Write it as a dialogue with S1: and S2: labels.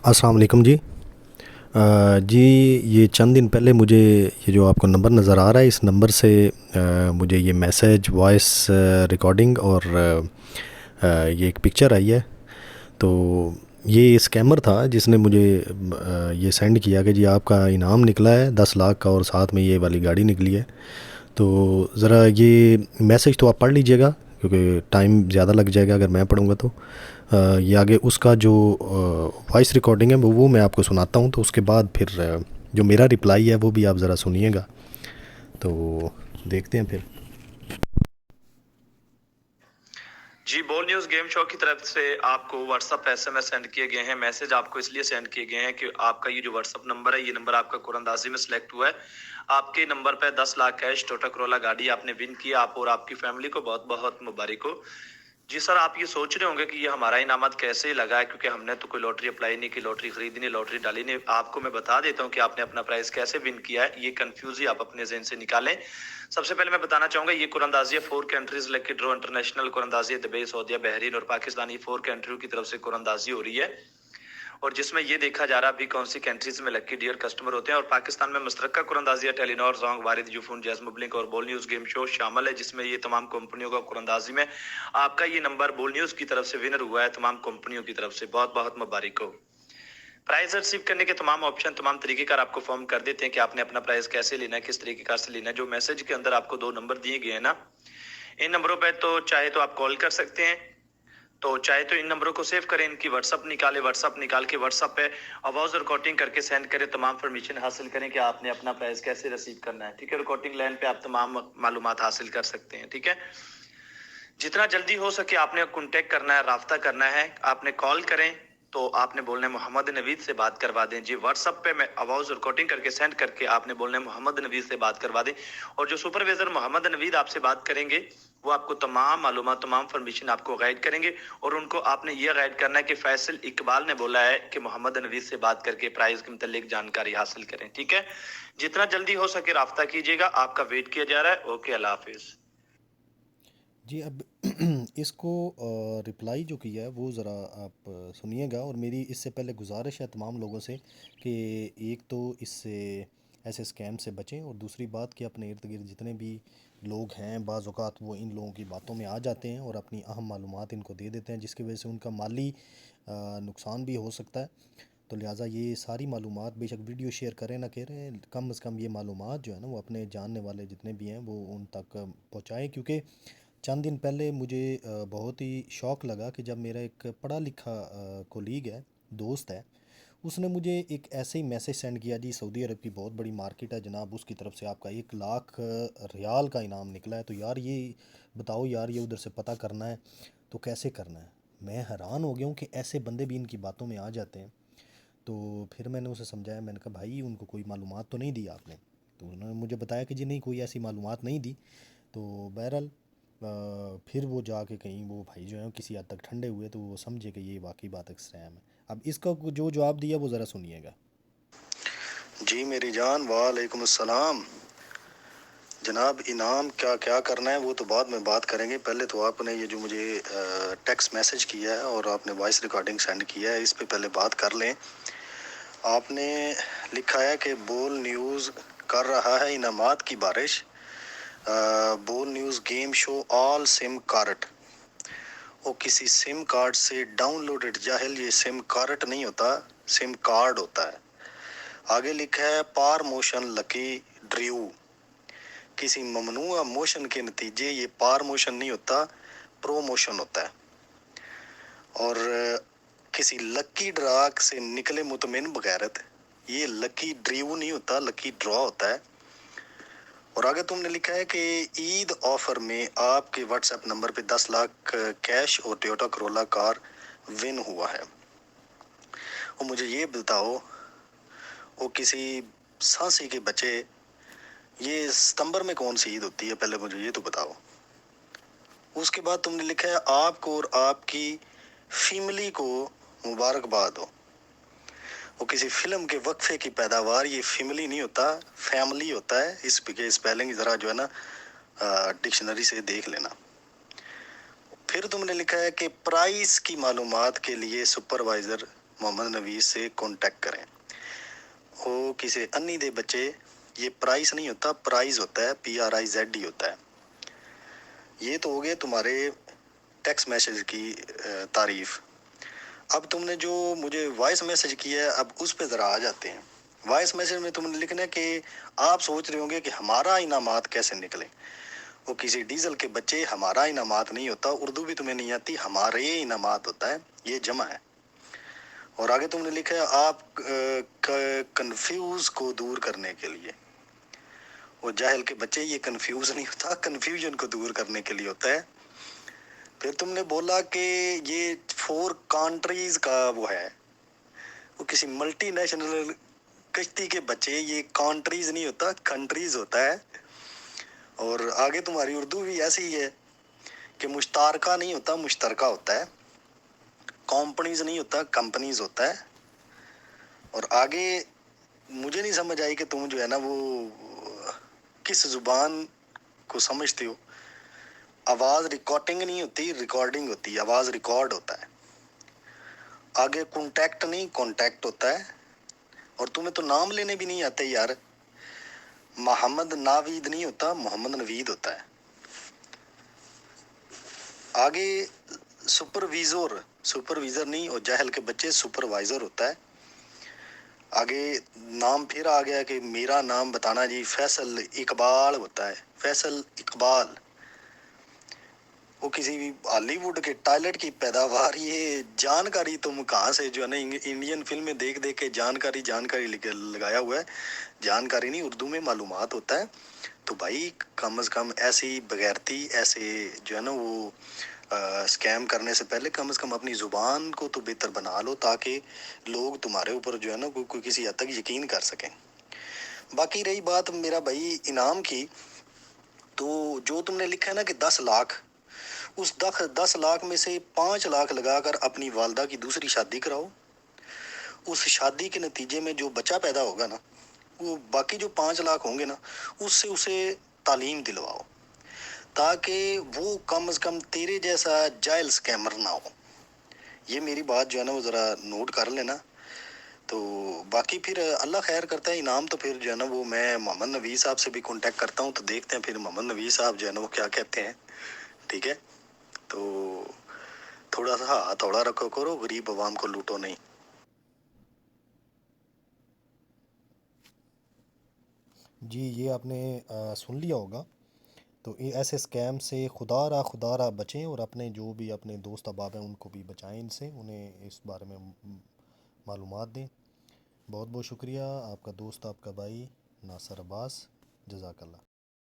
S1: अस्सलाम वालेकुम जी। जी, ये चंद दिन पहले मुझे ये जो आपको नंबर नज़र आ रहा है, इस नंबर से मुझे ये मैसेज, वॉइस रिकॉर्डिंग और ये एक पिक्चर आई है। तो ये स्कैमर था जिसने मुझे ये सेंड किया कि जी आपका इनाम निकला है 10 लाख का और साथ में ये वाली गाड़ी निकली है। तो ज़रा ये मैसेज तो आप पढ़ लीजिएगा, क्योंकि टाइम ज़्यादा लग जाएगा अगर मैं पढ़ूँगा तो। ये आगे उसका जो वॉइस रिकॉर्डिंग है वो मैं आपको सुनाता हूँ, तो उसके बाद फिर जो मेरा रिप्लाई है वो भी आप ज़रा सुनिएगा। तो देखते हैं फिर।
S2: जी, बोल न्यूज़ गेम शो की तरफ से आपको व्हाट्सअप पे एसएमएस सेंड किए गए हैं। मैसेज आपको इसलिए सेंड किए गए हैं कि आपका ये जो व्हाट्सअप नंबर है, ये नंबर आपका कुरंदाजी में सिलेक्ट हुआ है। आपके नंबर पे 10 लाख कैश टोयोटा करोला गाड़ी आपने विन की। आप और आपकी फैमिली को बहुत बहुत मुबारक हो। जी सर, आप ये सोच रहे होंगे कि ये हमारा इनामत कैसे लगा है, क्योंकि हमने तो कोई लॉटरी अप्लाई नहीं की, लॉटरी खरीदी नहीं, लॉटरी डाली नहीं। आपको मैं बता देता हूँ कि आपने अपना प्राइस कैसे विन किया है। ये कंफ्यूज ही आप अपने ज़हन से निकालें। सबसे पहले मैं बताना चाहूंगा, ये कुरंदाजी है 4 कंट्रीज लकी ड्रॉ इंटरनेशनल कुरंदाजी है। दुबई, सऊदीया, बहरीन और पाकिस्तान, ये 4 कंट्रियों की तरफ से कुरंदाजी हो रही है, और जिसमें ये देखा जा रहा है अभी कौन सी कंट्रीज में लकी डियर कस्टमर होते हैं। और पाकिस्तान में मुश्तरका कुरंदाजी है, टेलीनॉर, जोंग, वारिद, यूफोन, जैज़ मुबलिंक और बोल न्यूज़ गेम शो शामिल है, जिसमें ये तमाम कंपनियों का कुरंदाजी में आपका ये नंबर बोल न्यूज़ की तरफ से विनर हुआ है। तमाम कंपनियों की तरफ से बहुत बहुत मुबारक हो। प्राइस रिसीव करने के तमाम ऑप्शन, तमाम तरीकेकार आपको फॉर्म कर देते हैं कि आपने अपना प्राइस कैसे लेना है, किस तरीकेकार से लेना है। जो मैसेज के अंदर आपको 2 नंबर दिए गए हैं ना, इन नंबरों पे तो चाहे तो आप कॉल कर सकते हैं, तो चाहे तो इन नंबरों को सेव करें, इनकी व्हाट्सअप निकालें, व्हाट्सअप निकाल के व्हाट्सअप पे आवाज रिकॉर्डिंग करके सेंड करें, तमाम परमिशन हासिल करें कि आपने अपना प्राइस कैसे रिसीव करना है। ठीक है, रिकॉर्डिंग लाइन पे आप तमाम मालूमात हासिल कर सकते हैं। ठीक है, जितना जल्दी हो सके आपने कांटेक्ट करना है, राब्ता करना है। आपने कॉल करें तो आपने बोलना है मोहम्मद नवीद से बात करवा दें। जी, व्हाट्सअप पे मैं आवाज रिकॉर्डिंग करके सेंड करके आपने बोलना है मोहम्मद नवीद से बात करवा दें, और जो सुपरवाइजर मोहम्मद नवीद आपसे बात करेंगे वो आपको तमाम मालूमात, तमाम परमिशन आपको गाइड करेंगे। और उनको आपने ये गाइड करना है कि फैसल इकबाल ने बोला है कि मोहम्मद नवीद से बात करके प्राइस के मुतालिक जानकारी हासिल करें। ठीक है, जितना जल्दी हो सके राब्ता कीजिएगा। आपका वेट किया जा रहा है। ओके, अल्लाह हाफिज।
S1: जी, अब इसको रिप्लाई जो किया है वो ज़रा आप सुनिएगा। और मेरी इससे पहले गुजारिश है तमाम लोगों से कि एक तो इससे, ऐसे स्कैम से बचें, और दूसरी बात कि अपने इर्द गिर्द जितने भी लोग हैं, बाज़ औक़ात वो इन लोगों की बातों में आ जाते हैं और अपनी अहम मालूमात इनको दे देते हैं, जिसकी वजह से उनका माली नुकसान भी हो सकता है। तो लिहाजा ये सारी मालूमात, बेशक वीडियो शेयर करें ना करें, कम से कम ये मालूमात जो है ना वो अपने जानने वाले जितने भी हैं वो उन तक पहुँचाएँ। क्योंकि चंद दिन पहले मुझे बहुत ही शौक़ लगा कि जब मेरा एक पढ़ा लिखा कोलीग है, दोस्त है, उसने मुझे एक ऐसे ही मैसेज सेंड किया, जी सऊदी अरब की बहुत बड़ी मार्केट है जनाब, उसकी तरफ से आपका 1 लाख रियाल का इनाम निकला है। तो यार ये बताओ यार, ये उधर से पता करना है तो कैसे करना है। मैं हैरान हो गया हूँ कि ऐसे बंदे भी इनकी बातों में आ जाते हैं। तो फिर मैंने उसे समझाया, मैंने कहा भाई उनको कोई मालूमात तो नहीं दी आपने। तो उन्होंने मुझे बताया कि जी नहीं, कोई ऐसी मालूमात नहीं दी। तो बहरहाल फिर वो जाके कहीं वो भाई जो है किसी हद तक ठंडे हुए, तो वो समझे कि ये वाकई बात एक स्कैम है। अब इसका जो जवाब दिया वो ज़रा सुनिएगा।
S3: जी मेरी जान, वालेकुम अस्सलाम। जनाब, इनाम क्या क्या करना है वो तो बाद में बात करेंगे। पहले तो आपने ये जो मुझे टेक्स्ट मैसेज किया है और आपने वॉइस रिकॉर्डिंग सेंड किया है, इस पे पहले बात कर लें। आपने लिखा है कि बोल न्यूज़ कर रहा है इनामात की बारिश। बोल news game show all SIM card. वो किसी सिम कार्ड से डाउनलोडेड, जाहिल ये सिम कार्ड नहीं होता, सिम कार्ड होता है। आगे लिखा है पार मोशन लकी ड्रीव। किसी ममनुआ मोशन के नतीजे, ये पार मोशन नहीं होता, प्रोमोशन होता है। और किसी लकी ड्रा से निकले मुतमिन बगैरत, ये लकी ड्रीव नहीं होता, लकी ड्रॉ होता है। और आगे तुमने लिखा है कि ईद ऑफर में आपके व्हाट्सएप नंबर पे 10 लाख कैश और टोयोटा करोला कार विन हुआ है। और मुझे ये बताओ, वो किसी सांसी के बच्चे, ये सितंबर में कौन सी ईद होती है, पहले मुझे ये तो बताओ। उसके बाद तुमने लिखा है आपको और आपकी फैमिली को मुबारकबाद हो। वो किसी फिल्म के वक्फे की पैदावार, ये फैमिली नहीं होता, फैमिली होता है। इस के स्पेलिंग ज़रा जो है ना डिक्शनरी से देख लेना। फिर तुमने लिखा है कि प्राइस की मालूमात के लिए सुपरवाइज़र मोहम्मद नवीद से कांटेक्ट करें। वो किसी अन्नी दे बच्चे, ये प्राइस नहीं होता, प्राइज होता है, PRIZ होता है। ये तो हो गए तुम्हारे टेक्स्ट मैसेज की तारीफ। अब तुमने जो मुझे वॉइस मैसेज किया है, अब उस पे ज़रा आ जाते हैं। वॉइस मैसेज में तुमने लिखना है कि आप सोच रहे होंगे कि हमारा इनामात कैसे निकले। वो किसी डीजल के बच्चे, हमारा इनामात नहीं होता, उर्दू भी तुम्हें नहीं आती, हमारे इनामात होता है, ये जमा है। और आगे तुमने लिखा है आप कंफ्यूज को दूर करने के लिए। वो जाहिल के बच्चे, ये कंफ्यूज नहीं होता, कंफ्यूजन को दूर करने के लिए होता है। फिर तुमने बोला कि ये 4 कंट्रीज का वो है, वो किसी मल्टीनेशनल कश्ती के बच्चे, ये कंट्रीज नहीं होता, कंट्रीज होता है। और आगे तुम्हारी उर्दू भी ऐसी ही है कि मुश्तारका नहीं होता, मुश्तरका होता है। कंपनीज नहीं होता, कंपनीज होता है। और आगे मुझे नहीं समझ आई कि तुम जो है ना वो किस जुबान को समझते हो। आवाज़ रिकॉर्डिंग नहीं होती, रिकॉर्डिंग होती है, आवाज़ रिकॉर्ड होता है। आगे कॉन्टैक्ट नहीं, कॉन्टैक्ट होता है। और तुम्हें तो नाम लेने भी नहीं आते यार। मोहम्मद नावीद नहीं होता, मोहम्मद नवीद होता है। आगे सुपरविजर, सुपरविजर नहीं, और जाहल के बच्चे सुपरवाइजर होता है। आगे नाम फिर आ गया कि मेरा नाम बताना जी, फैसल इकबाल होता है, फैसल इकबाल। वो किसी भी हॉलीवुड के टॉयलेट की पैदावार, ये जानकारी तुम कहाँ से जो है ना इंडियन फिल्म में देख देख के जानकारी जानकारी लगाया हुआ है। जानकारी नहीं, उर्दू में मालूमात होता है। तो भाई कम से कम ऐसी बगैरती, ऐसे जो है ना वो स्कैम करने से पहले कम से कम अपनी ज़ुबान को तो बेहतर बना लो, ताकि लोग तुम्हारे ऊपर जो है ना कोई किसी हद तक यकीन कर सकें। बाकी रही बात मेरा भाई इनाम की, तो जो तुमने लिखा है ना कि 10 लाख, उस 10 लाख में से 5 लाख लगाकर अपनी वालदा की दूसरी शादी कराओ। उस शादी के नतीजे में जो बच्चा पैदा होगा ना, वो बाकी जो 5 लाख होंगे ना, उससे उसे तालीम दिलवाओ, ताकि वो कम से कम तेरे जैसा जाहिल स्कैमर ना हो। ये मेरी बात जो है ना वो ज़रा नोट कर लेना। तो बाकी फिर अल्लाह खैर करता है, इनाम तो फिर जो है ना वो मैं मोहम्मद नबी साहब से भी कांटेक्ट करता हूँ, तो देखते हैं फिर मोहम्मद नबी साहब जो है ना वो क्या कहते हैं। ठीक है, तो थोड़ा सा हथौड़ा रखो करो, गरीब आवाम को लूटो नहीं।
S1: जी, ये आपने सुन लिया होगा। तो ये ऐसे स्कैम से खुदा रा बचें, और अपने जो भी अपने दोस्त अहबाब हैं उनको भी बचाएं इनसे, उन्हें इस बारे में मालूमात दें। बहुत बहुत शुक्रिया। आपका दोस्त, आपका भाई नासिर अब्बास। जज़ाकल्लाह।